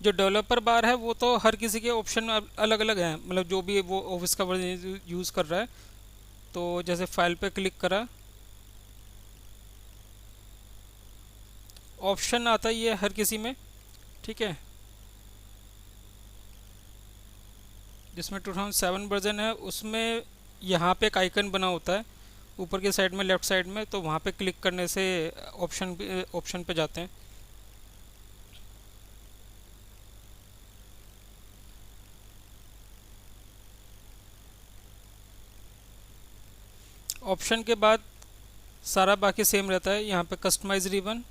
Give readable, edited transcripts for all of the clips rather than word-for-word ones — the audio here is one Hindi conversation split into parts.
जो डेवलपर बार है वो तो हर किसी के ऑप्शन अलग अलग हैं, मतलब जो भी वो ऑफिस का वर्जन यूज़ कर रहा है। तो जैसे फाइल पे क्लिक करा, ऑप्शन आता ही है हर किसी में, ठीक है। जिसमें 2007 वर्जन है उसमें यहाँ पे एक आइकन बना होता है ऊपर की साइड में, लेफ्ट साइड में, तो वहाँ पे क्लिक करने से ऑप्शन पे जाते हैं। ऑप्शन के बाद सारा बाकी सेम रहता है। यहाँ पे कस्टमाइज रिबन,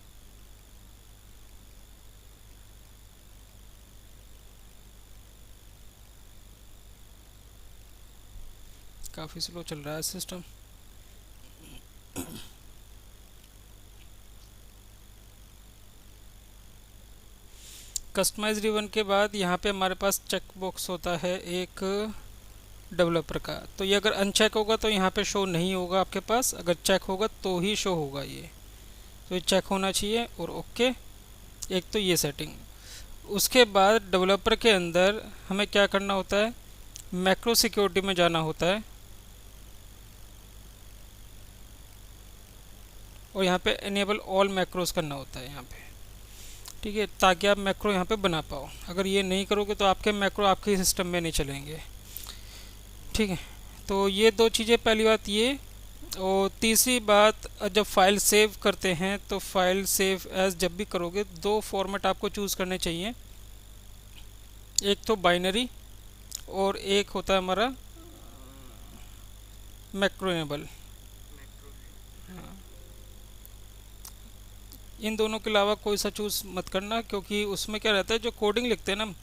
काफ़ी स्लो चल रहा है सिस्टम। कस्टमाइज रिबन के बाद यहाँ पे हमारे पास चेक बॉक्स होता है एक डेवलपर का। तो ये अगर अनचेक होगा तो यहाँ पे शो नहीं होगा आपके पास, अगर चेक होगा तो ही शो होगा ये। तो ये चेक होना चाहिए और ओके। एक तो ये सेटिंग। उसके बाद डेवलपर के अंदर हमें क्या करना होता है, मैक्रो सिक्योरिटी में जाना होता है और यहाँ पे इनेबल ऑल मैक्रोस करना होता है यहाँ पे, ठीक है, ताकि आप मैक्रो यहाँ पे बना पाओ। अगर ये नहीं करोगे तो आपके मैक्रो आपके सिस्टम में नहीं चलेंगे, ठीक है। तो ये दो चीज़ें, पहली बात ये। और तीसरी बात, जब फाइल सेव करते हैं तो फाइल सेव एज जब भी करोगे दो फॉर्मेट आपको चूज़ करने चाहिए। एक तो बाइनरी और एक होता है हमारा मैक्रोनेबल। इन दोनों के अलावा कोई सा चूज़ मत करना, क्योंकि उसमें क्या रहता है, जो कोडिंग लिखते हैं ना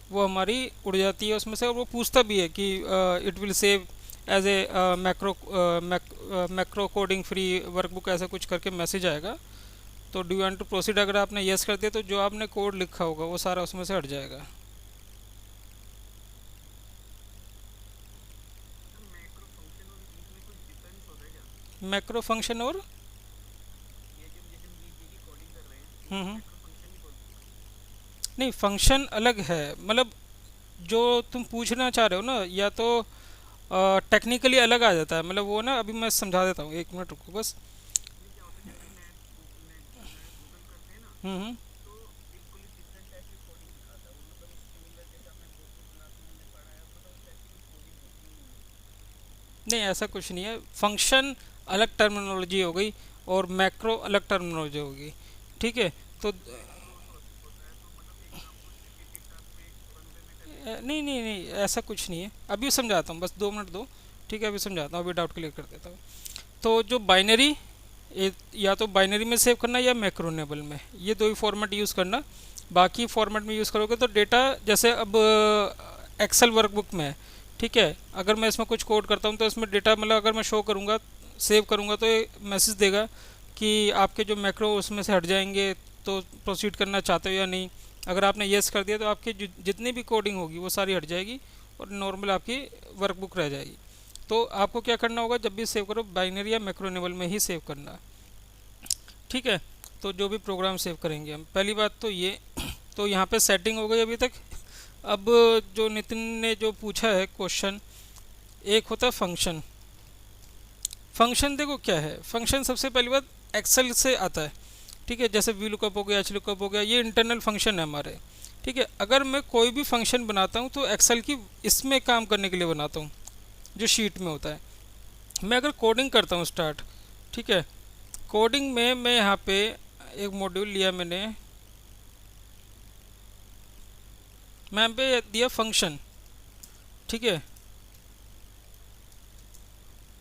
वो हमारी उड़ जाती है उसमें से, और वो पूछता भी है कि it will save as a macro coding free workbook, ऐसा कुछ करके मैसेज आएगा। तो do you want to proceed, अगर आपने येस कर दिया तो जो आपने कोड लिखा होगा वो सारा उसमें से हट जाएगा। मैक्रो फंक्शन और हम्म, नहीं, फंक्शन अलग है, मतलब जो तुम पूछना चाह रहे हो ना, या तो टेक्निकली अलग आ जाता है, मतलब वो ना, अभी मैं समझा देता हूँ, एक मिनट रुको बस। हम्म, नहीं ऐसा कुछ नहीं है। फंक्शन अलग टर्मिनोलॉजी हो गई और मैक्रो अलग टर्मिनोलॉजी होगी, ठीक है। तो नहीं नहीं नहीं, ऐसा कुछ नहीं है, अभी समझाता हूँ, बस 2 मिनट दो, ठीक है, अभी समझाता हूँ, अभी डाउट क्लियर कर देता हूँ। तो जो बाइनरी, या तो बाइनरी में सेव करना या मैक्रोनेबल में, ये दो ही फॉर्मेट यूज़ करना। बाकी फॉर्मेट में यूज़ करोगे तो डेटा, जैसे अब एक्सेल वर्कबुक में है, ठीक है, अगर मैं इसमें कुछ कोड करता हूँ तो इसमें डेटा, मतलब अगर मैं शो करूँगा, सेव करूँगा, तो ये मैसेज देगा कि आपके जो मैक्रो उसमें से हट जाएंगे, तो प्रोसीड करना चाहते हो या नहीं। अगर आपने येस कर दिया तो आपकी जितनी भी कोडिंग होगी वो सारी हट जाएगी और नॉर्मल आपकी वर्कबुक रह जाएगी। तो आपको क्या करना होगा, जब भी सेव करो बाइनरी या मैक्रोनेबल में ही सेव करना, ठीक है। तो जो भी प्रोग्राम सेव करेंगे हम, पहली बात तो ये। तो यहाँ पे सेटिंग हो गई अभी तक। अब जो नितिन ने जो पूछा है क्वेश्चन, एक होता है फंक्शन। फंक्शन देखो क्या है, फंक्शन सबसे पहली बात एक्सेल से आता है, ठीक है। जैसे वी लुकअप हो गया, एच लुकअप हो गया, ये इंटरनल फंक्शन है हमारे, ठीक है। अगर मैं कोई भी फंक्शन बनाता हूँ तो एक्सेल की इसमें काम करने के लिए बनाता हूँ, जो शीट में होता है। मैं अगर कोडिंग करता हूँ स्टार्ट, ठीक है, कोडिंग में मैं यहाँ पे एक मॉड्यूल लिया मैंने, मैं यहाँ पे दिया फंक्शन, ठीक है,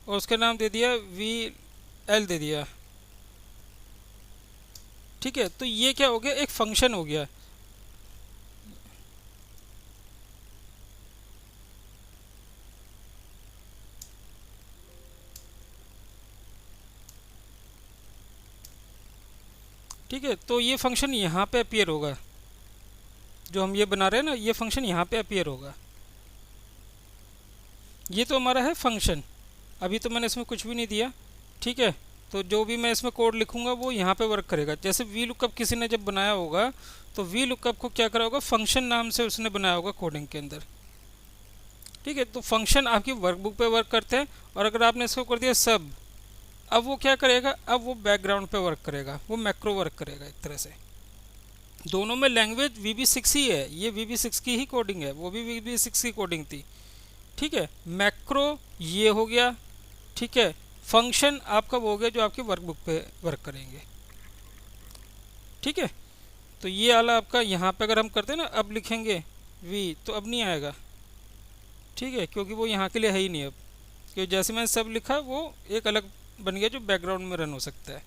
और उसका नाम दे दिया वी एल दे दिया, ठीक है। तो ये क्या हो गया, एक फंक्शन हो गया। ठीक है, तो ये फंक्शन यहाँ पे अपीयर होगा, जो हम ये बना रहे हैं ना, ये फंक्शन यहाँ पे अपीयर होगा। ये तो हमारा है फंक्शन, अभी तो मैंने इसमें कुछ भी नहीं दिया, ठीक है। तो जो भी मैं इसमें कोड लिखूंगा वो यहाँ पे वर्क करेगा। जैसे वी लुकअप किसी ने जब बनाया होगा तो वी लुकअप को क्या करा होगा, फंक्शन नाम से उसने बनाया होगा कोडिंग के अंदर। ठीक है, तो फंक्शन आपकी वर्कबुक पे वर्क करते हैं, और अगर आपने इसको कर दिया सब, अब वो क्या करेगा, अब वो बैकग्राउंड पे वर्क करेगा, वो मैक्रो वर्क करेगा एक तरह से। दोनों में लैंग्वेज VB6 ही है, ये VB6 की ही कोडिंग है, वो भी VB6 की कोडिंग थी। ठीक है, मैक्रो ये हो गया, ठीक है, फंक्शन आपका वो हो गया जो आपकी वर्कबुक पे वर्क करेंगे। ठीक है, तो ये वाला आपका यहाँ पे अगर हम करते हैं ना, अब लिखेंगे वी तो अब नहीं आएगा। ठीक है, क्योंकि वो यहाँ के लिए है ही नहीं अब, क्योंकि जैसे मैंने सब लिखा वो एक अलग बन गया जो बैकग्राउंड में रन हो सकता है।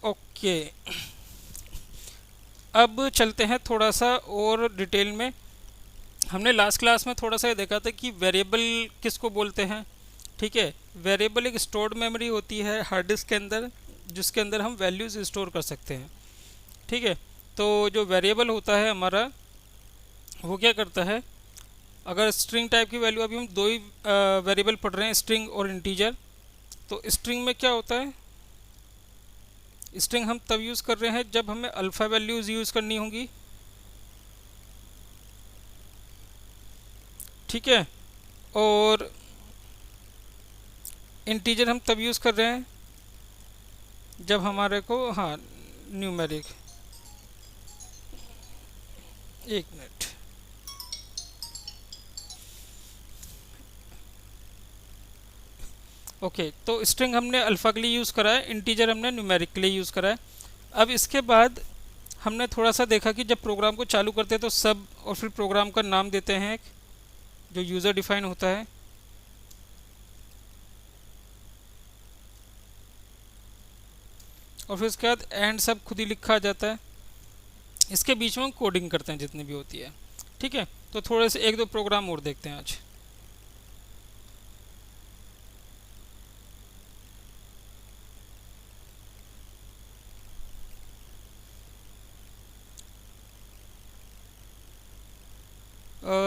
ओके, अब चलते हैं थोड़ा सा और डिटेल में। हमने लास्ट क्लास में थोड़ा सा ये देखा था कि वेरिएबल किसको बोलते हैं। ठीक है, वेरिएबल एक स्टोर्ड मेमोरी होती है हार्ड डिस्क के अंदर, जिसके अंदर हम वैल्यूज़ स्टोर कर सकते हैं। ठीक है, तो जो वेरिएबल होता है हमारा, वो क्या करता है, अगर स्ट्रिंग टाइप की वैल्यू, अभी हम दो ही वेरिएबल पढ़ रहे हैं, स्ट्रिंग और इंटीजर। तो स्ट्रिंग में क्या होता है, स्ट्रिंग हम तब यूज़ कर रहे हैं जब हमें अल्फ़ा वैल्यूज़ यूज़ करनी होंगी। ठीक है, और इंटीजर हम तब यूज़ कर रहे हैं जब हमारे को, हाँ, न्यूमेरिक, एक मिनट, ओके, तो स्ट्रिंग हमने अल्फ़ा के लिए यूज़ करा है, इंटीजर हमने न्यूमेरिक के लिए यूज़ करा है। अब इसके बाद हमने थोड़ा सा देखा कि जब प्रोग्राम को चालू करते हैं तो सब, और फिर प्रोग्राम का नाम देते हैं जो यूज़र डिफाइन होता है। और फिर उसके बाद एंड सब खुद ही लिखा जाता है। इसके बीच में हम कोडिंग करते हैं जितनी भी होती है। ठीक है, तो थोड़े से एक दो प्रोग्राम और देखते हैं आज।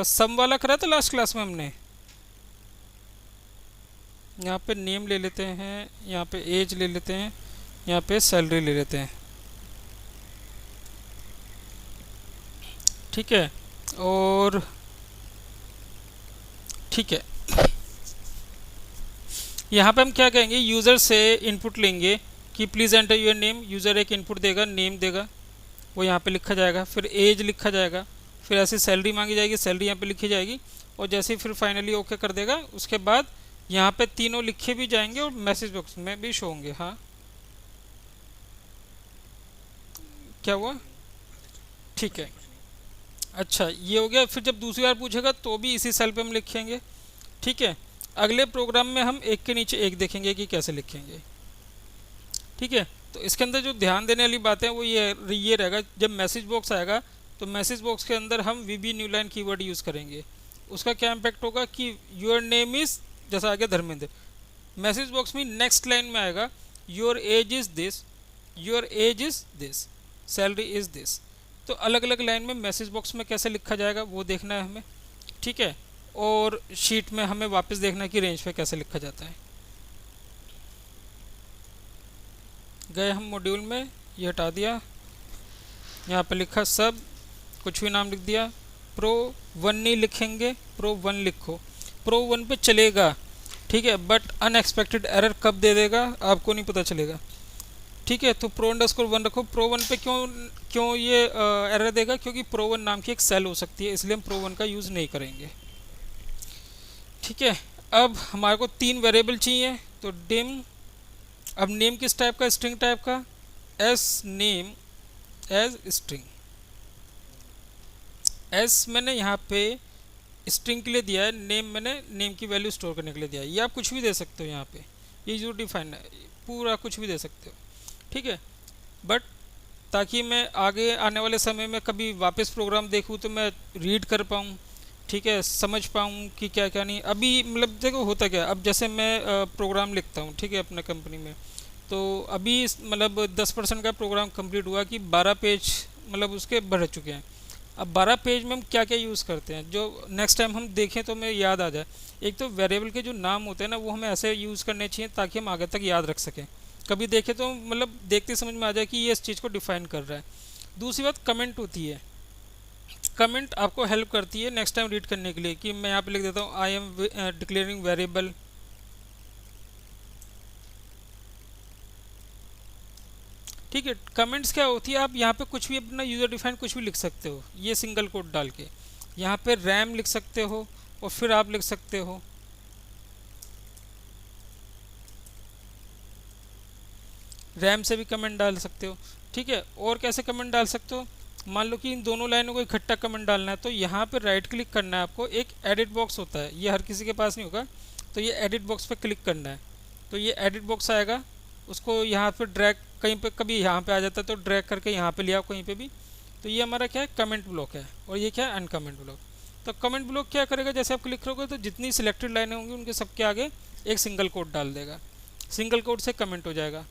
सम वाला करा था लास्ट क्लास में हमने। यहाँ पे नेम ले लेते हैं, यहाँ पे एज ले लेते हैं, यहाँ पे सैलरी ले लेते हैं। ठीक है, और ठीक है, यहाँ पे हम क्या कहेंगे, यूज़र से इनपुट लेंगे कि please enter your name. User एक इनपुट देगा, नेम देगा, वो यहाँ पे लिखा जाएगा, फिर एज लिखा जाएगा, फिर ऐसे सैलरी मांगी जाएगी, सैलरी यहाँ पे लिखी जाएगी, और जैसे ही फिर फाइनली ओके कर देगा, उसके बाद यहाँ पे तीनों लिखे भी जाएंगे और मैसेज बॉक्स में भी शो होंगे। हाँ, क्या हुआ? ठीक है, अच्छा, ये हो गया। फिर जब दूसरी बार पूछेगा तो भी इसी सेल पे हम लिखेंगे। ठीक है, अगले प्रोग्राम में हम एक के नीचे एक देखेंगे कि कैसे लिखेंगे। ठीक है, तो इसके अंदर जो ध्यान देने वाली बात है वो ये रहेगा, जब मैसेज बॉक्स आएगा तो मैसेज बॉक्स के अंदर हम VB new line keyword use करेंगे। उसका क्या इम्पैक्ट होगा कि योर नेम इज़, जैसा आ गया धर्मेंद्र, मैसेज बॉक्स में नेक्स्ट लाइन में आएगा your age is this, your age is this, salary is this. तो अलग अलग लाइन में मैसेज बॉक्स में कैसे लिखा जाएगा वो देखना है हमें। ठीक है, और शीट में हमें वापस देखना है कि रेंज पे कैसे लिखा जाता है। गए हम मॉड्यूल में, ये हटा दिया, यहाँ पे लिखा सब, कुछ भी नाम लिख दिया। प्रो 1 नहीं लिखेंगे, प्रो 1 लिखो, प्रो 1 पे चलेगा। ठीक है, बट अनएक्सपेक्टेड एरर कब दे देगा आपको नहीं पता चलेगा। ठीक है, तो प्रो अंडरस्कोर 1 रखो। प्रो 1 पे क्यों ये एरर देगा, क्योंकि प्रो 1 नाम की एक सेल हो सकती है, इसलिए हम प्रो 1 का यूज़ नहीं करेंगे। ठीक है, अब हमारे को 3 वेरिएबल चाहिए, तो डिम, अब नेम किस टाइप का, स्ट्रिंग टाइप का, as name as string. As मैंने यहाँ पे स्ट्रिंग के लिए दिया है, नेम मैंने नेम की वैल्यू स्टोर करने के लिए दिया है। ये आप कुछ भी दे सकते हो, यहाँ पे ये जो डिफाइन है पूरा कुछ भी दे सकते हो। ठीक है, बट ताकि मैं आगे आने वाले समय में कभी वापस प्रोग्राम देखूँ तो मैं रीड कर पाऊँ, ठीक है, समझ पाऊँ कि क्या क्या नहीं। अभी मतलब देखो होता क्या, अब जैसे मैं प्रोग्राम लिखता हूँ, ठीक है, अपने कंपनी में, तो अभी मतलब 10% का प्रोग्राम कंप्लीट हुआ कि 12 पेज मतलब उसके भर चुके हैं। अब 12 पेज में हम क्या क्या यूज़ करते हैं जो नेक्स्ट टाइम हम देखें तो हमें याद आ जाए। एक तो वेरिएबल के जो नाम होते हैं ना वो हमें ऐसे यूज़ करने चाहिए ताकि हम आगे तक याद रख सकें। कभी देखे तो मतलब देखते समझ में आ जाए कि ये इस चीज़ को डिफाइन कर रहा है। दूसरी बात कमेंट होती है, कमेंट आपको हेल्प करती है नेक्स्ट टाइम रीड करने के लिए, कि मैं यहाँ पे लिख देता हूँ आई एम डिक्लेयरिंग वेरिएबल, ठीक है। कमेंट्स क्या होती है, आप यहाँ पे कुछ भी अपना यूज़र डिफाइन कुछ भी लिख सकते हो, ये सिंगल कोट डाल के यहाँ पे रैम लिख सकते हो, और फिर आप लिख सकते हो रैम से भी कमेंट डाल सकते हो, ठीक है। और कैसे कमेंट डाल सकते हो, मान लो कि इन दोनों लाइनों को इकट्ठा कमेंट डालना है, तो यहाँ पे राइट क्लिक करना है आपको, एक एडिट बॉक्स होता है, ये हर किसी के पास नहीं होगा, तो ये एडिट बॉक्स पे क्लिक करना है, तो ये एडिट बॉक्स आएगा, उसको यहाँ पे ड्रैग, कहीं पे कभी यहाँ पे आ जाता है तो ड्रैग करके यहाँ पे ले आओ कहीं पे भी, तो ये हमारा क्या है, कमेंट ब्लॉक है, और ये क्या है, अनकमेंट ब्लॉक। तो कमेंट ब्लॉक क्या करेगा, जैसे आप क्लिक करोगे तो जितनी सिलेक्टेड लाइनें होंगी उनके सबके आगे एक सिंगल कोट डाल देगा, सिंगल कोट से कमेंट हो जाएगा।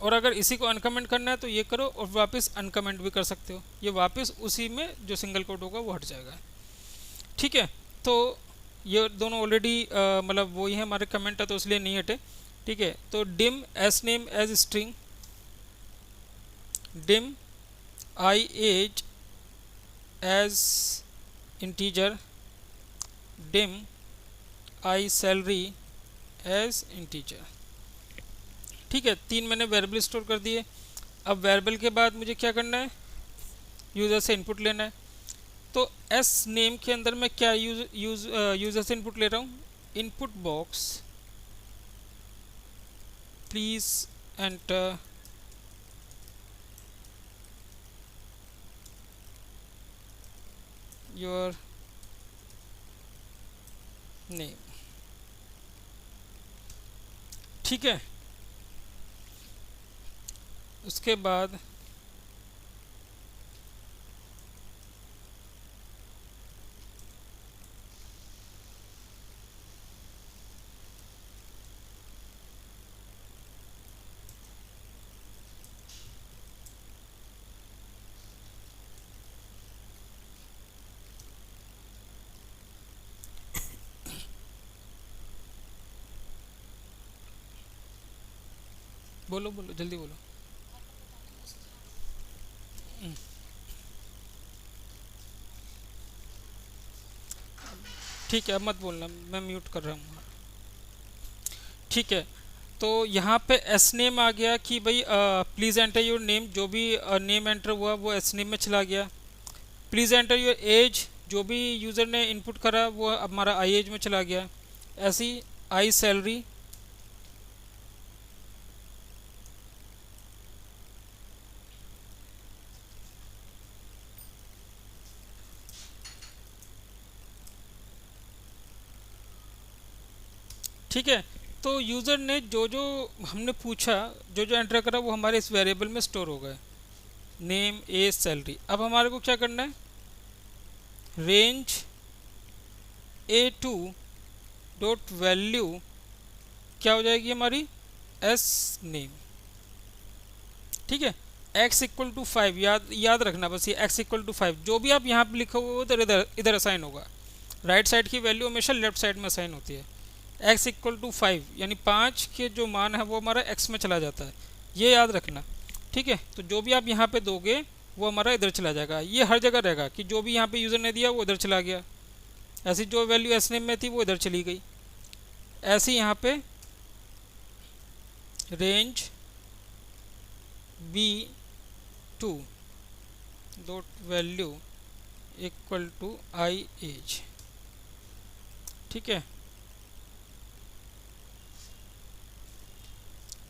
और अगर इसी को अनकमेंट करना है तो ये करो, और वापस अनकमेंट भी कर सकते हो, ये वापस उसी में जो सिंगल कोट होगा वो हट जाएगा, ठीक है। तो ये दोनों ऑलरेडी मतलब वही है, हमारे कमेंट है तो इसलिए नहीं हटे, ठीक है। तो dim S name as string, dim I age as integer, dim I salary as integer, ठीक है। 3 मैंने वेरिएबल स्टोर कर दिए। अब वेरिएबल के बाद मुझे क्या करना है, यूज़र से इनपुट लेना है। तो एस नेम के अंदर मैं क्या यूज़र से इनपुट ले रहा हूँ, input box please enter your name, ठीक है। उसके बाद बोलो बोलो जल्दी बोलो। ठीक है, अब मत बोलना, मैं म्यूट कर रहा हूँ, ठीक है। तो यहाँ पे एस नेम आ गया कि भाई प्लीज़ एंटर योर नेम, जो भी नेम एंटर हुआ वो एस नेम में चला गया। प्लीज़ एंटर योर एज, जो भी यूज़र ने इनपुट करा वो हमारा आई एज में चला गया। ऐसी आई सैलरी, ठीक है। तो यूज़र ने जो जो हमने पूछा, जो जो एंटर करा वो हमारे इस वेरिएबल में स्टोर हो गए, नेम एज सैलरी। अब हमारे को क्या करना है, रेंज A2 डॉट वैल्यू क्या हो जाएगी हमारी, एस नेम, ठीक है। x इक्वल टू 5, याद रखना बस, ये x इक्वल टू 5, जो भी आप यहाँ पे लिखोगे वो इधर इधर इधर असाइन होगा। राइट साइड की वैल्यू हमेशा लेफ्ट साइड में असाइन होती है। x इक्वल टू 5 यानी 5 के जो मान है वो हमारा x में चला जाता है, ये याद रखना, ठीक है। तो जो भी आप यहाँ पे दोगे वो हमारा इधर चला जाएगा, ये हर जगह रहेगा कि जो भी यहाँ पे यूज़र ने दिया वो इधर चला गया, ऐसी जो वैल्यू एस नेम में थी वो इधर चली गई। ऐसे यहाँ पे range B2 dot value equal to I age, ठीक है।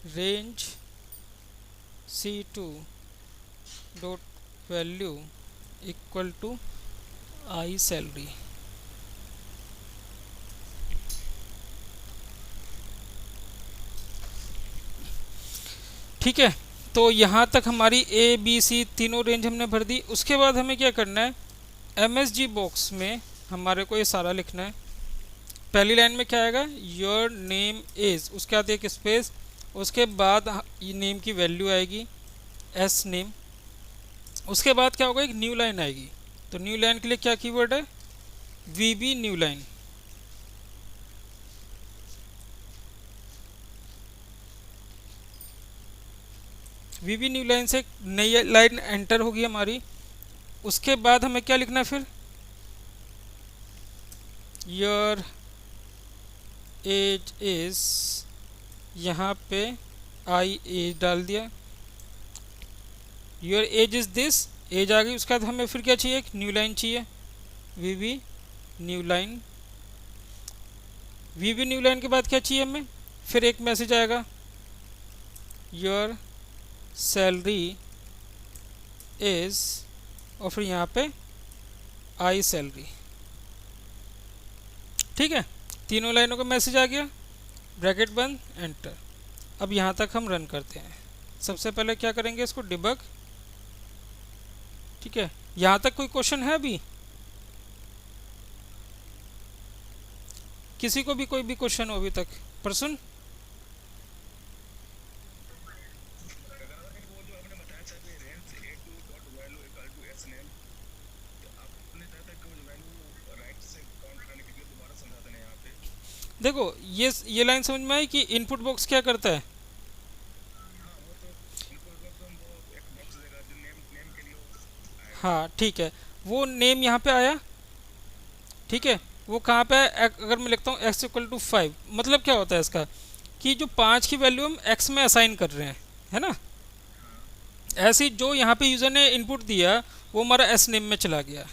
Range C2 dot value equal to I salary, ठीक है। तो यहाँ तक हमारी ए बी सी तीनों रेंज हमने भर दी। उसके बाद हमें क्या करना है, MSG बॉक्स में हमारे को ये सारा लिखना है। पहली लाइन में क्या आएगा, योर नेम इज़, उसके बाद एक स्पेस, उसके बाद ये नेम की वैल्यू आएगी एस नेम। उसके बाद क्या होगा, एक न्यू लाइन आएगी। तो न्यू लाइन के लिए क्या कीवर्ड है, VB new line, V B new line से एक नई लाइन एंटर होगी हमारी। उसके बाद हमें क्या लिखना है फिर, योर एज इज, यहाँ पे आई एज डाल दिया, your age is this, age आ गई। उसके बाद हमें फिर क्या चाहिए, एक न्यू लाइन चाहिए, V B new line. V B new line के बाद क्या चाहिए हमें, फिर एक मैसेज आएगा, योर सैलरी इज, और फिर यहाँ पे आई सैलरी। ठीक है, तीनों लाइनों का मैसेज आ गया, ब्रैकेट बंद, एंटर। अब यहाँ तक हम रन करते हैं। सबसे पहले क्या करेंगे, इसको डिबग। ठीक है, यहाँ तक कोई क्वेश्चन है अभी, किसी को भी कोई भी क्वेश्चन हो अभी तक, प्रसून? देखो ये लाइन समझ में आई कि इनपुट बॉक्स क्या करता है। हाँ ठीक है, वो नेम यहाँ पे आया। ठीक है, वो कहाँ पे है, अगर मैं लिखता हूँ x इक्वल टू 5, मतलब क्या होता है इसका, कि जो 5 की वैल्यू हम x में असाइन कर रहे हैं, है ना। ऐसे ही जो यहाँ पे यूज़र ने इनपुट दिया वो हमारा एस नेम में चला गया।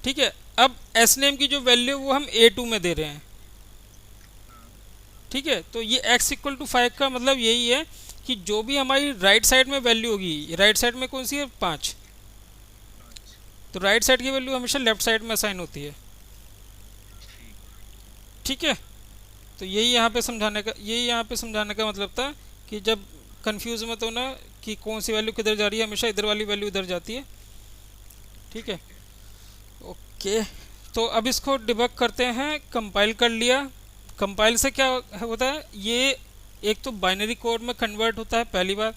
ठीक है, अब एस नेम की जो वैल्यू वो हम A2 में दे रहे हैं। ठीक है, तो ये x इक्वल टू 5 का मतलब यही है कि जो भी हमारी राइट साइड में वैल्यू होगी, राइट साइड में कौन सी है, 5, तो राइट साइड की वैल्यू हमेशा लेफ्ट साइड में असाइन होती है। ठीक है, तो यही यहाँ पे समझाने का मतलब था कि जब कंफ्यूज मत होना कि कौन सी वैल्यू किधर जा रही है, हमेशा इधर वाली वैल्यू इधर जाती है। ठीक है, ओके। तो अब इसको डिबग करते हैं, कंपाइल कर लिया। कंपाइल से क्या होता है, ये एक तो बाइनरी कोड में कन्वर्ट होता है, पहली बात।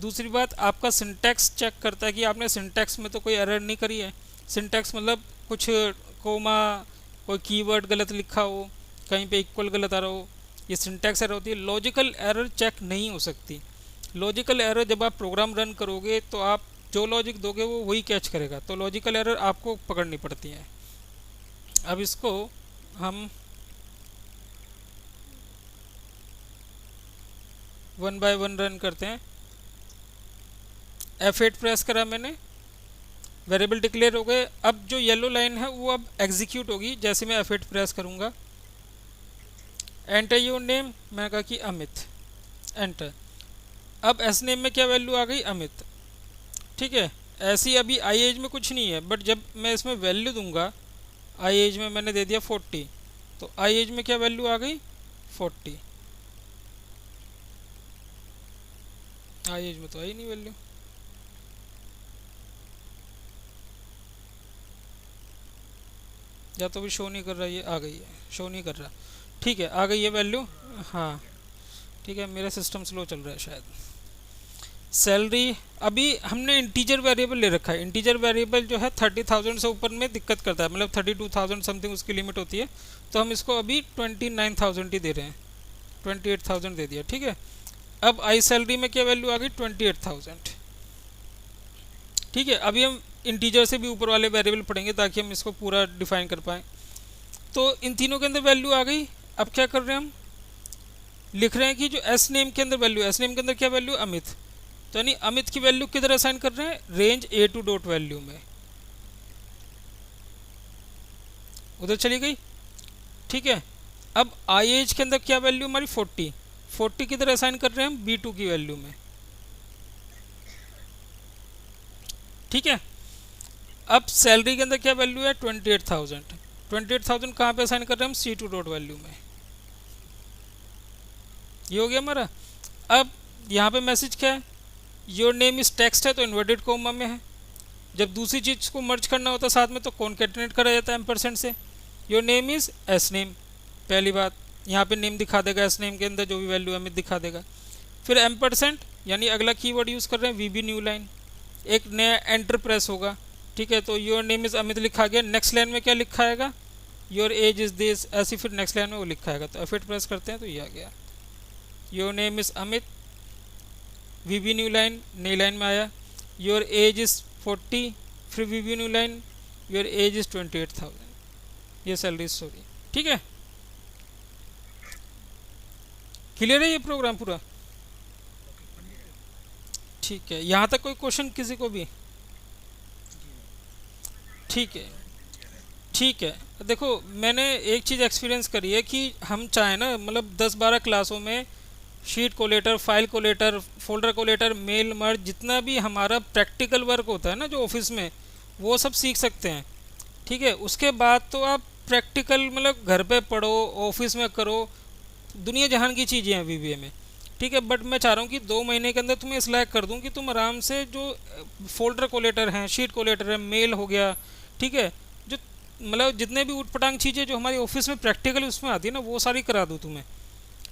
दूसरी बात, आपका सिंटैक्स चेक करता है कि आपने सिंटैक्स में तो कोई एरर नहीं करी है। सिंटैक्स मतलब कुछ कोमा, कोई कीवर्ड गलत लिखा हो, कहीं पे इक्वल गलत आ रहा हो, ये सिंटैक्स एरर होती है। लॉजिकल एरर चेक नहीं हो सकती। लॉजिकल एरर जब आप प्रोग्राम रन करोगे तो आप जो लॉजिक दोगे वो वही कैच करेगा, तो लॉजिकल एरर आपको पकड़नी पड़ती है। अब इसको हम 1 बाय 1 रन करते हैं। F8 प्रेस करा मैंने, वेरिएबल डिक्लेयर हो गए। अब जो येलो लाइन है वो अब एग्जीक्यूट होगी जैसे मैं F8 प्रेस करूँगा। एंटर योर नेम, मैंने कहा कि अमित, एंटर। अब एस नेम में क्या वैल्यू आ गई, अमित। ठीक है, ऐसी अभी आई एज में कुछ नहीं है, बट जब मैं इसमें वैल्यू दूंगा, आई एज में मैंने दे दिया 40, तो आई एज में क्या वैल्यू आ गई, 40। आई एज में तो आई नहीं वैल्यू, या तो भी शो नहीं कर रहा, ये आ गई है, शो नहीं कर रहा। ठीक है, आ गई है वैल्यू। हाँ ठीक है, मेरा सिस्टम स्लो चल रहा है शायद। सैलरी, अभी हमने इंटीजर वेरिएबल ले रखा है। इंटीजर वेरिएबल जो है 30,000 से ऊपर में दिक्कत करता है, मतलब 32,000 समथिंग उसकी लिमिट होती है। तो हम इसको अभी 29,000 ही दे रहे हैं, 28,000 दे दिया। ठीक है, अब आई सैलरी में क्या वैल्यू आ गई, 28,000। ठीक है, अभी हम इंटीजर से भी ऊपर वाले वेरिएबल पढ़ेंगे ताकि हम इसको पूरा डिफाइन कर पाएँ। तो इन तीनों के अंदर वैल्यू आ गई। अब क्या कर रहे हैं, हम लिख रहे हैं कि जो एस नेम के अंदर वैल्यू, एस नेम के अंदर क्या वैल्यू, अमित। तो यानी अमित की वैल्यू किधर असाइन कर रहे हैं, रेंज A2 डॉट वैल्यू में, उधर चली गई। ठीक है, अब आई एज के अंदर क्या वैल्यू हमारी, 40, 40 किधर असाइन कर रहे हैं हम, B2 की वैल्यू में। ठीक है, अब सैलरी के अंदर क्या वैल्यू है, 28,000, 28,000 कहाँ पे असाइन कर रहे हैं हम, C2 डॉट वैल्यू में। ये हो गया हमारा। अब यहाँ पे मैसेज क्या है, योर नेम इज टेक्स्ट है तो इन्वर्टेड कोमा में है। जब दूसरी चीज़ को मर्ज करना होता है साथ में तो कॉन्केटिनेट करा जाता है एम्परसेंड से। Your name is S name, पहली बात, यहाँ पे नेम दिखा देगा, एस नेम के अंदर जो भी वैल्यू है हमें दिखा देगा। फिर एम्परसेंड यानी अगला कीवर्ड यूज़ कर रहे हैं, वी बी न्यू लाइन, एक नया एंटर प्रेस होगा। ठीक है, तो योर नेम इज़ अमित लिखा गया। नेक्स्ट लाइन में क्या लिखा आएगा, योर एज इज़ दिस, ऐसी फिर नेक्स्ट लाइन में वो लिखा आएगा। तो F8 प्रेस करते हैं तो ये आ गया, your name is Amit, V B new line, नई लाइन में आया, योर एज इज़ 40, फिर V B new line, your age is 28,000, ये सैलरी स्टोरी। ठीक है, क्लियर है ये प्रोग्राम पूरा? ठीक है, यहाँ तक कोई क्वेश्चन किसी को भी? ठीक है, ठीक है। देखो, मैंने एक चीज़ एक्सपीरियंस करी है कि हम चाहे ना, मतलब 10-12 क्लासों में sheet collator, file collator, folder collator, mail merge, जितना भी हमारा प्रैक्टिकल वर्क होता है ना जो ऑफिस में, वो सब सीख सकते हैं। ठीक है, उसके बाद तो आप प्रैक्टिकल मतलब घर पे पढ़ो, ऑफिस में करो, दुनिया जहान की चीज़ें हैं बीबीए में। ठीक है, बट मैं चाह रहा हूँ कि 2 महीने के अंदर तुम्हें इस लायक कर दूँ कि तुम आराम से जो फोल्डर कोलेटर हैं, शीट कोलेटर है, मेल हो गया, ठीक है, जो मतलब जितने भी उटपटांग चीज़ें जो हमारी ऑफिस में प्रैक्टिकल उसमें आती है ना, वो सारी करा दूँ तुम्हें।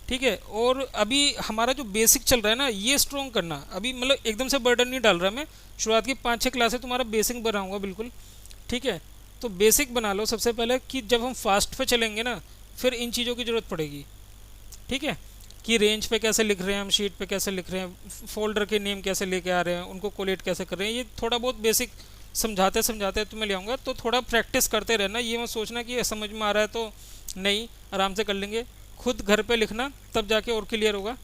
ठीक है, और अभी हमारा जो बेसिक चल रहा है ना, ये स्ट्रॉन्ग करना। अभी मतलब एकदम से बर्डन नहीं डाल रहा मैं, शुरुआत की 5-6 क्लासें तुम्हारा बेसिक बनाऊंगा बिल्कुल। ठीक है, तो बेसिक बना लो सबसे पहले कि जब हम फास्ट पे चलेंगे ना, फिर इन चीज़ों की ज़रूरत पड़ेगी। ठीक है, कि रेंज पे कैसे लिख रहे हैं हम, शीट पे कैसे लिख रहे हैं, फोल्डर के नेम कैसे लेके आ रहे हैं, उनको कोलेट कैसे कर रहे हैं, ये थोड़ा बहुत बेसिक समझाते समझाते तुम्हें ले आऊँगा। तो थोड़ा प्रैक्टिस करते रहना, ये मत सोचना कि समझ में आ रहा है तो नहीं, आराम से कर लेंगे। खुद घर पे लिखना, तब जाके और क्लियर होगा,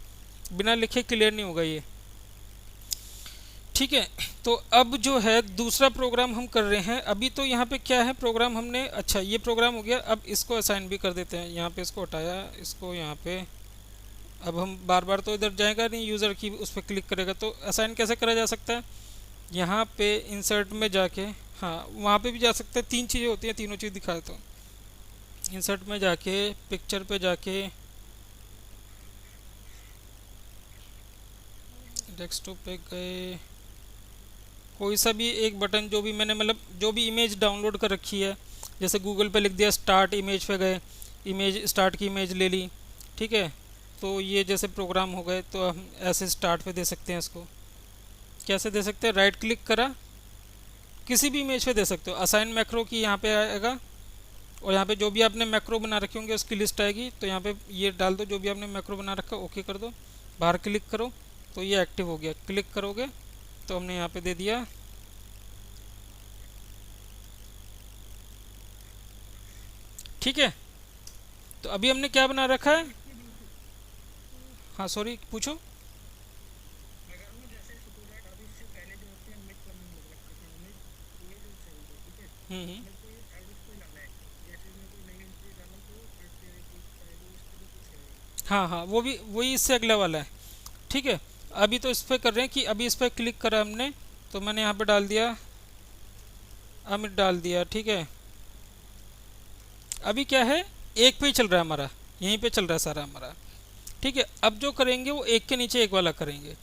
बिना लिखे क्लियर नहीं होगा ये। ठीक है, तो अब जो है दूसरा प्रोग्राम हम कर रहे हैं। अभी तो यहाँ पे क्या है प्रोग्राम हमने, अच्छा ये प्रोग्राम हो गया, अब इसको असाइन भी कर देते हैं। यहाँ पे इसको हटाया, इसको यहाँ पे, अब हम बार बार तो इधर जाएगा नहीं, यूज़र की उस पर क्लिक करेगा तो असाइन कैसे करा जा सकता है? यहाँ पे इंसर्ट में जाके, हाँ वहाँ पे भी जा सकते हैं। 3 चीज़ें होती हैं, तीनों चीज़ दिखा देता हूँ। इंसर्ट में जाके, पिक्चर पे जाके, डेस्कटॉप पे गए, कोई सा भी एक बटन, जो भी मैंने मतलब जो भी इमेज डाउनलोड कर रखी है, जैसे गूगल पे लिख दिया स्टार्ट इमेज पे गए, इमेज स्टार्ट की इमेज ले ली। ठीक है, तो ये जैसे प्रोग्राम हो गए, तो हम ऐसे स्टार्ट पे दे सकते हैं। इसको कैसे दे सकते हैं? राइट क्लिक करा, किसी भी इमेज पे दे सकते हो। असाइन मैक्रो की यहाँ पे आएगा, और यहाँ पे जो भी आपने मैक्रो बना रखे होंगे उसकी लिस्ट आएगी, तो यहाँ पे ये डाल दो जो भी आपने मैक्रो बना रखा, ओके कर दो, बाहर क्लिक करो तो ये एक्टिव हो गया। क्लिक करोगे तो हमने यहाँ पे दे दिया। ठीक है, तो अभी हमने क्या बना रखा है? हाँ सॉरी, पूछो। हम्म। हाँ हाँ, वो भी वही इससे अगला वाला है। ठीक है, अभी तो इस पर कर रहे हैं कि अभी इस पर क्लिक करा हमने, तो मैंने यहाँ पे डाल दिया, अमित डाल दिया। ठीक है, अभी क्या है, एक पे ही चल रहा है हमारा, यहीं पे चल रहा है सारा हमारा। ठीक है, अब जो करेंगे वो एक के नीचे एक वाला करेंगे।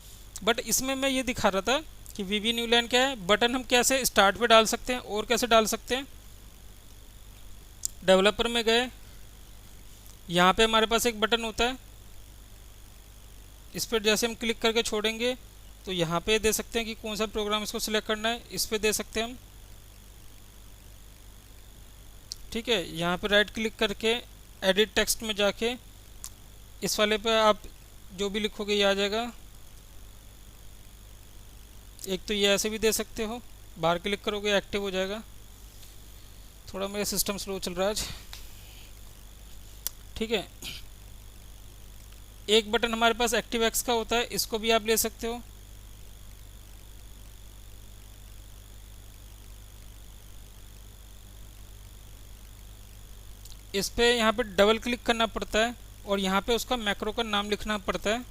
बट इसमें मैं ये दिखा रहा था कि वी वी न्यू लाइन क्या है, बटन हम कैसे स्टार्ट पे डाल सकते हैं और कैसे डाल सकते हैं। डेवलपर में गए, यहाँ पे हमारे पास एक बटन होता है, इस पर जैसे हम क्लिक करके छोड़ेंगे तो यहाँ पे दे सकते हैं कि कौन सा प्रोग्राम इसको सिलेक्ट करना है, इस पर दे सकते हैं हम। ठीक है, यहाँ पे राइट क्लिक करके एडिट टेक्स्ट में जाके इस वाले पे आप जो भी लिखोगे ये आ जाएगा। एक तो ये ऐसे भी दे सकते हो, बाहर क्लिक करोगे एक्टिव हो जाएगा। थोड़ा मेरा सिस्टम स्लो चल रहा है आज। ठीक है, एक बटन हमारे पास एक्टिव एक्स का होता है, इसको भी आप ले सकते हो। इस पे यहाँ पे डबल क्लिक करना पड़ता है और यहाँ पे उसका मैक्रो का नाम लिखना पड़ता है।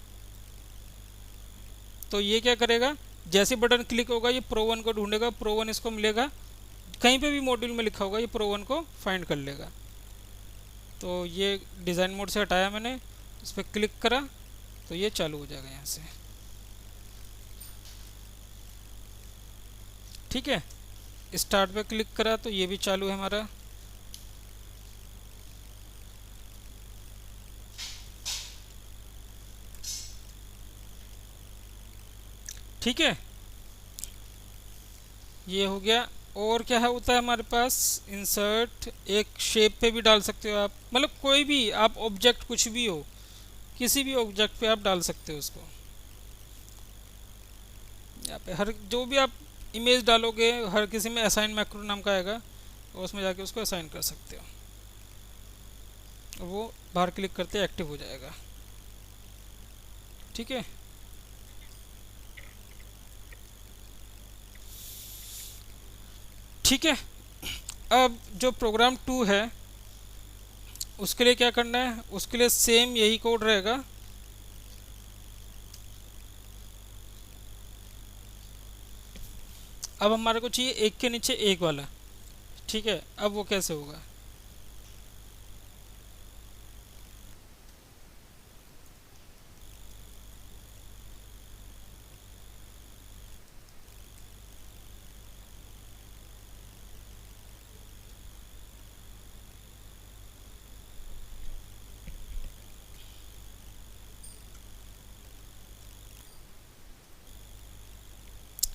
तो ये क्या करेगा, जैसे बटन क्लिक होगा ये प्रो वन को ढूंढेगा, प्रो वन इसको मिलेगा, कहीं पे भी मॉड्यूल में लिखा होगा ये प्रो वन को फाइंड कर लेगा। तो ये डिज़ाइन मोड से हटाया मैंने, इस पर क्लिक करा तो ये चालू हो जाएगा यहाँ से। ठीक है, स्टार्ट पे क्लिक करा तो ये भी चालू है हमारा। ठीक है, ये हो गया। और क्या है होता है हमारे पास, इंसर्ट, एक शेप पे भी डाल सकते हो आप, मतलब कोई भी आप ऑब्जेक्ट कुछ भी हो, किसी भी ऑब्जेक्ट पे आप डाल सकते हो उसको। यहाँ पे हर जो भी आप इमेज डालोगे हर किसी में असाइन मैक्रो नाम का आएगा, और उसमें जाके उसको असाइन कर सकते हो, वो बाहर क्लिक करते एक्टिव हो जाएगा। ठीक है, ठीक है। अब जो प्रोग्राम 2 है उसके लिए क्या करना है, उसके लिए सेम यही कोड रहेगा। अब हमारे को चाहिए एक के नीचे एक वाला। ठीक है, अब वो कैसे होगा,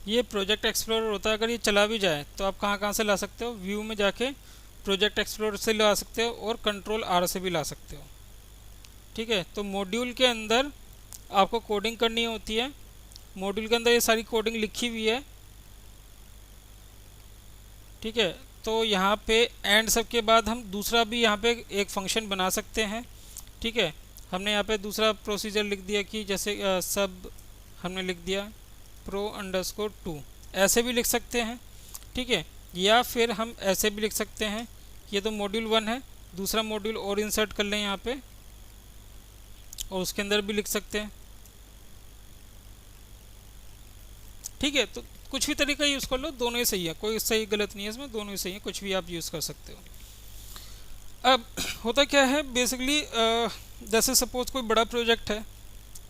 ये प्रोजेक्ट एक्सप्लोरर होता है। अगर ये चला भी जाए तो आप कहाँ कहाँ से ला सकते हो, व्यू में जाके प्रोजेक्ट एक्सप्लोरर से ला सकते हो और कंट्रोल आर से भी ला सकते हो। ठीक है, तो मॉड्यूल के अंदर आपको कोडिंग करनी होती है। मॉड्यूल के अंदर ये सारी कोडिंग लिखी हुई है। ठीक है, तो यहाँ पे एंड सब के बाद हम दूसरा भी यहाँ पे एक फंक्शन बना सकते हैं। ठीक है, हमने यहाँ पे दूसरा प्रोसीजर लिख दिया कि जैसे सब हमने लिख दिया pro_2, ऐसे भी लिख सकते हैं। ठीक है, या फिर हम ऐसे भी लिख सकते हैं, ये तो मॉड्यूल 1 है, दूसरा मॉड्यूल और इंसर्ट कर लें यहाँ पे और उसके अंदर भी लिख सकते हैं। ठीक है, तो कुछ भी तरीका यूज़ कर लो, दोनों ही सही है, कोई सही गलत नहीं है इसमें, दोनों ही सही है, कुछ भी आप यूज़ कर सकते हो। अब होता क्या है बेसिकली, जैसे सपोज कोई बड़ा प्रोजेक्ट है।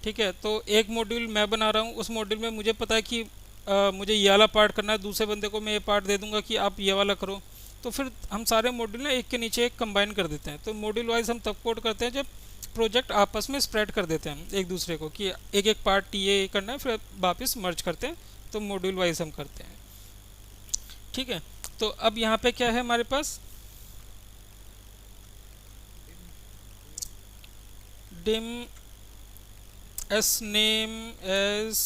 ठीक है, तो एक मॉड्यूल मैं बना रहा हूँ, उस मॉड्यूल में मुझे पता है कि मुझे ये वाला पार्ट करना है, दूसरे बंदे को मैं ये पार्ट दे दूंगा कि आप ये वाला करो। तो फिर हम सारे मॉड्यूल ना एक के नीचे एक कंबाइन कर देते हैं। तो मॉड्यूल वाइज हम तब कोड करते हैं जब प्रोजेक्ट आपस में स्प्रेड कर देते हैं एक दूसरे को, कि एक एक पार्ट ये करना है, फिर वापस मर्ज करते हैं, तो मॉड्यूल वाइज हम करते हैं। ठीक है, तो अब यहाँ पे क्या है हमारे पास, dim S name as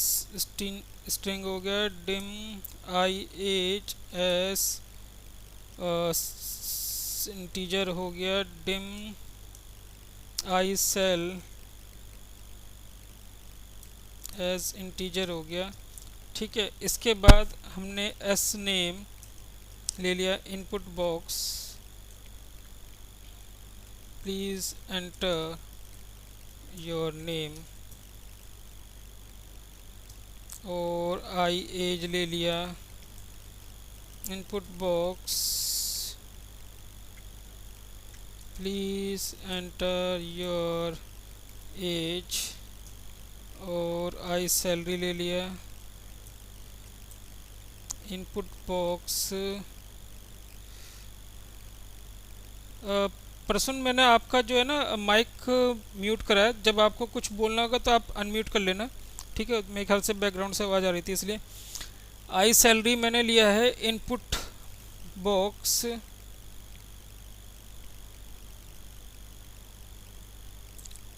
string हो गया, डिम IH एस इंटीजर हो गया, डिम ICell एस इंटीजर हो गया। ठीक है, इसके बाद हमने एस नेम ले लिया, input box please enter your name, और IAge ले लिया, input box please enter your age, और ISalary ले लिया, इनपुट बॉक्स। प्रसून मैंने आपका जो है ना माइक म्यूट करा है, जब आपको कुछ बोलना होगा तो आप अनम्यूट कर लेना। ठीक है, मेरे ख्याल से बैकग्राउंड से आवाज़ आ रही थी इसलिए। ISalary मैंने लिया है, input box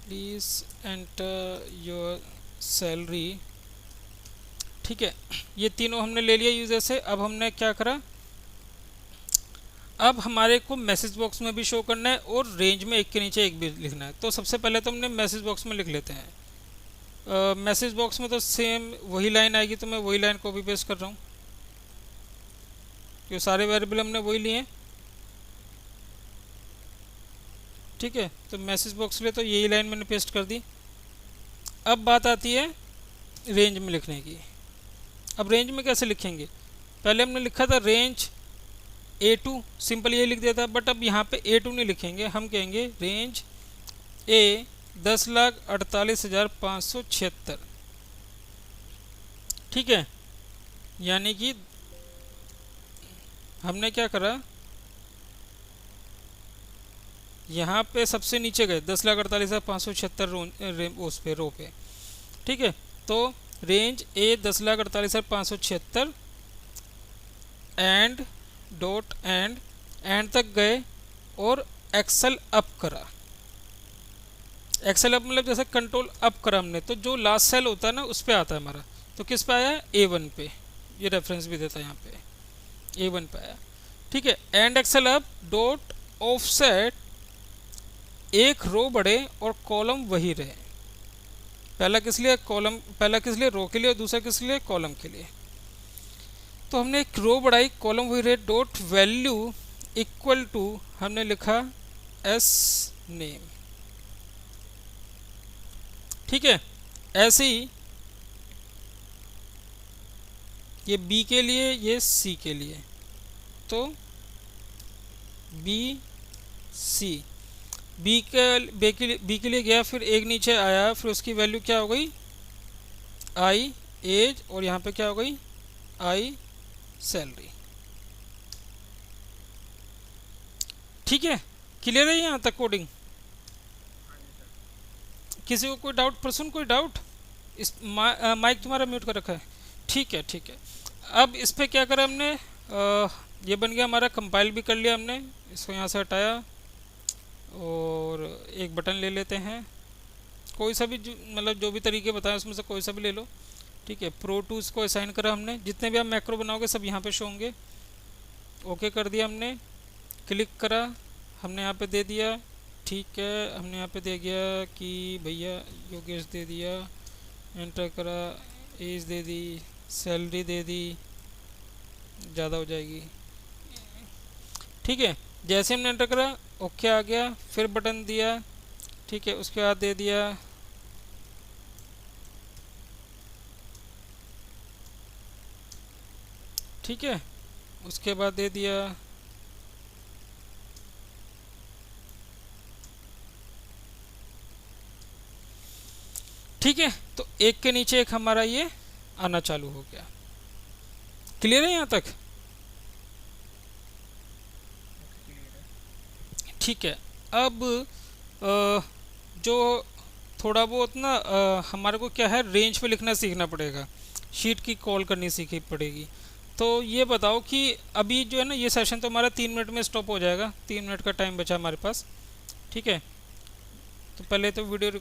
please enter your salary. ठीक है, ये तीनों हमने ले लिया यूज़र से। अब हमने क्या करा, अब हमारे को मैसेज बॉक्स में भी शो करना है और रेंज में एक के नीचे एक भी लिखना है। तो सबसे पहले तो हमने मैसेज बॉक्स में लिख लेते हैं। मैसेज बॉक्स में तो सेम वही लाइन आएगी, तो मैं वही लाइन कॉपी पेस्ट कर रहा हूँ, क्योंकि सारे वेरिएबल हमने वही लिए हैं। ठीक है, तो मैसेज बॉक्स में तो यही लाइन मैंने पेस्ट कर दी। अब बात आती है रेंज में लिखने की। अब रेंज में कैसे लिखेंगे, पहले हमने लिखा था रेंज A2, सिंपल ये लिख दिया था, बट अब यहाँ पे A2 नहीं लिखेंगे, हम कहेंगे रेंज A 10,48,576। ठीक है, यानी कि हमने क्या करा, यहाँ पे सबसे नीचे गए 10,48,576 उस पे रो पे। ठीक है, तो range A 10,48,576 and dot and तक गए और एक्सेल अप करा। एक्सेल अप मतलब जैसे कंट्रोल अप करा हमने, तो जो लास्ट सेल होता है ना उस पर आता है हमारा, तो किस पे आया, A1 पे, ये रेफरेंस भी देता है यहाँ पे, A1 पे आया। ठीक है, एंड एक्सेल अब डॉट ऑफसेट, एक रो बढ़े और कॉलम वही रहे। पहला किस लिए, कॉलम, पहला किस लिए, रो के लिए, और दूसरा किस लिए, कॉलम के लिए। तो हमने एक रो बढ़ाई, कॉलम वही रहे, डॉट वैल्यू इक्वल टू हमने लिखा एस नेम। ठीक है, ऐसे ही ये बी के लिए, ये सी के लिए, तो बी सी, बी के लिए गया, फिर एक नीचे आया, फिर उसकी वैल्यू क्या हो गई, आई एज, और यहाँ पे क्या हो गई, आई सैलरी। ठीक है, क्लियर है यहाँ तक कोडिंग? किसी को कोई डाउट, पर्सन कोई डाउट? इस माइक तुम्हारा म्यूट कर रखा है, ठीक है ठीक है। अब इस पर क्या करा हमने, ये बन गया हमारा, कंपाइल भी कर लिया हमने, इसको यहाँ से हटाया और एक बटन ले लेते हैं, कोई सा भी मतलब जो भी तरीके बताए उसमें से कोई सा भी ले लो। ठीक है, प्रो टूल्स को असाइन करा हमने, जितने भी आप मैक्रो बनाओगे सब यहाँ पे शो होंगे। ओके कर दिया हमने, क्लिक करा, हमने यहाँ पे दे दिया, ठीक है, हमने यहाँ पे दे दिया कि भैया योगेश दे दिया, एंटर करा, एज दे दी, सैलरी दे दी, ज़्यादा हो जाएगी। ठीक है, जैसे हमने एंटर करा ओके आ गया, फिर बटन दिया, ठीक है, उसके बाद दे दिया ठीक है, उसके बाद दे दिया ठीक है। तो एक के नीचे एक हमारा ये आना चालू हो गया। क्लियर है यहाँ तक? ठीक है, अब जो थोड़ा बहुत ना हमारे को क्या है, रेंज पे लिखना सीखना पड़ेगा, शीट की कॉल करनी सीखनी पड़ेगी। तो ये बताओ कि अभी जो है ना, ये सेशन तो हमारा 3 मिनट में स्टॉप हो जाएगा, 3 मिनट का टाइम बचा हमारे पास। ठीक है, तो पहले तो वीडियो